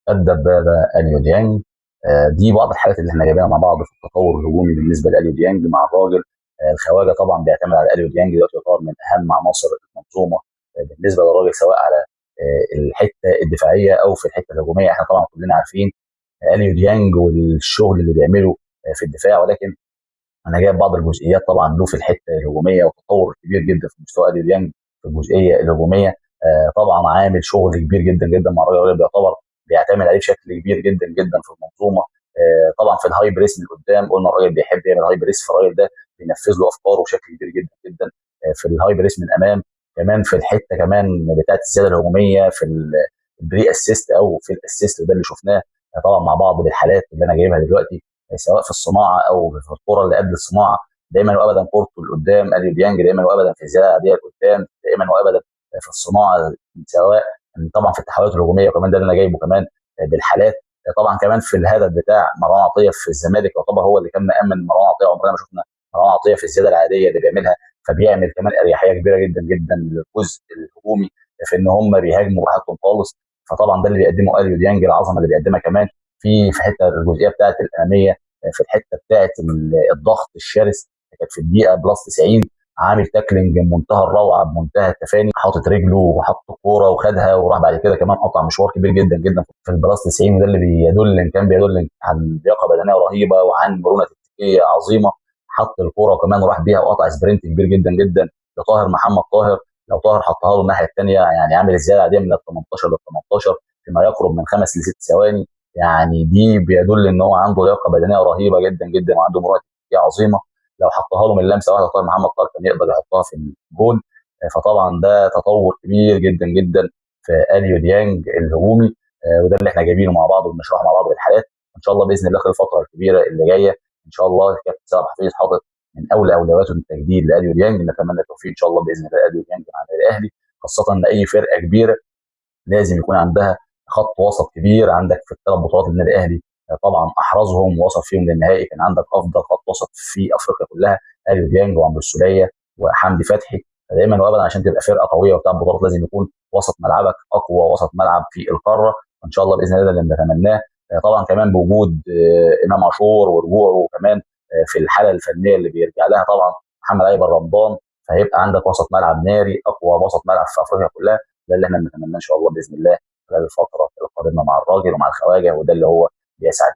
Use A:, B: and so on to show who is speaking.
A: الدبابه اليو ديانج. دي بعض الحالات اللي احنا جايبينها مع بعض في التطور الهجومي بالنسبه لاليو ديانج مع الراجل. الخواجه طبعا بيعتمد على اليو ديانج، دلوقتي يعتبر من اهم عناصر المنظومه بالنسبه للراجل، سواء على الحته الدفاعيه او في الحته الهجوميه. احنا طبعا كلنا عارفين اليو ديانج والشغل اللي بيعمله في الدفاع، ولكن انا جايب بعض الجزئيات طبعا له في الحته الهجوميه، وتطور كبير جدا في مستوى اليو ديانج في الجزئيه الهجوميه. طبعا عامل شغل كبير جدا جدا مع الراجل، بيعتبر بيعتمد عليه بشكل كبير جدا جدا في المنظومه. طبعا في الهاي بريس من قدام قلنا الراجل بيحب يعمل هاي بريس، فالراجل ده بينفذ له افكاره بشكل كبير جدا جدا. في الهاي بريس من امام، كمان في الحته كمان بتاعه الزياده الهجوميه في البري اسيست او في الاسيست، ده اللي شفناه طبعا مع بعض بالحالات اللي انا جايبها دلوقتي، سواء في الصناعه او في الكره اللي قبل الصناعه. دايما وابدا كورته لقدام اليو ديانج، دايما وابدا في الزياده العاديه لقدام، دايما وابدا في الصناعه، سواء طبعا في التحولات الهجوميه، وكمان ده اللي انا جايبه كمان بالحالات. طبعا كمان في الهدف بتاع مروان عطيه في الزمالك، يعتبر هو اللي كان مامن مروان عطيه. عمرنا ما شفنا مروان عطيه في الزياده العاديه اللي بيعملها، فبيعمل كمان اريحيه كبيره جدا جدا للجزء الهجومي في ان هم بيهاجموا براحتهم خالص. فطبعا ده اللي بيقدمه اليو ديانج، العظمه اللي بيقدمها كمان في حته الجزئيه بتاعه الاماميه، في الحته بتاعه الضغط الشرس. كانت في الدقيقه بلس 90 عامل تاكلينج بمنتهى الروعه بمنتهى التفاني، حاطط رجله وحط الكوره وخدها، وراح بعد كده كمان قطع مشوار كبير جدا جدا في البلس 90. وده اللي بيدل ان كان بيدل عن لياقه بدنيه رهيبه وعن مرونه تكتيكيه عظيمه. حط الكوره وكمان وراح بيها وقطع سبرنت كبير جدا جدا لطاهر محمد طاهر. لو طاهر حطها له الناحيه الثانيه، يعني عامل الزياده العاديه من ال 18 لل 18 فيما يقرب من 5 ل 6 ثواني. يعني دي بيدل ان هو عنده لياقه بدنيه رهيبه جدا جدا وعنده مرونه تكتيكيه عظيمه. لو حطها له من لمسه واحده طاهر محمد طاهر كان يقدر يحطها في الجول. فطبعا ده تطور كبير جدا جدا في اليو ديانج الهجومي. وده اللي احنا جايبينه مع بعض وبنشرحه مع بعض بالحالات. ان شاء الله باذن الله خلال الفتره الكبيره اللي جايه ان شاء الله كابتن سامح حفيظ حاطط من اولى اولوياته التجديد لاليو ديانج. نتمنى التوفيق ان شاء الله باذن الله لاليو ديانج مع النادي الاهلي، خاصه ان اي فرقه كبيره لازم يكون عندها خط وسط كبير. عندك في ال3 بطولات النادي الاهلي طبعا احرزهم ووصل فيهم للنهائي، كان عندك افضل خط وسط في افريقيا كلها، اليو ديانج وعمرو السوليه وحمدي فتحي. دايما وابدا عشان تبقى فرقه قويه وبتاع بطولات لازم يكون وسط ملعبك اقوى وسط ملعب في القاره. وان شاء الله باذن الله ده اللي نتمناه. طبعا كمان بوجود امام عاشور ورجوعه، وكمان في الحاله الفنيه اللي بيرجع لها طبعا محمد ايمن رمضان، فهيبقى عندك وسط ملعب ناري، اقوى وسط ملعب في افريقيا كلها. ده اللي احنا بنتمناه ان شاء الله باذن الله خلال الفتره القادمه مع الراجل ومع الخواجه، وده اللي هو بيسعد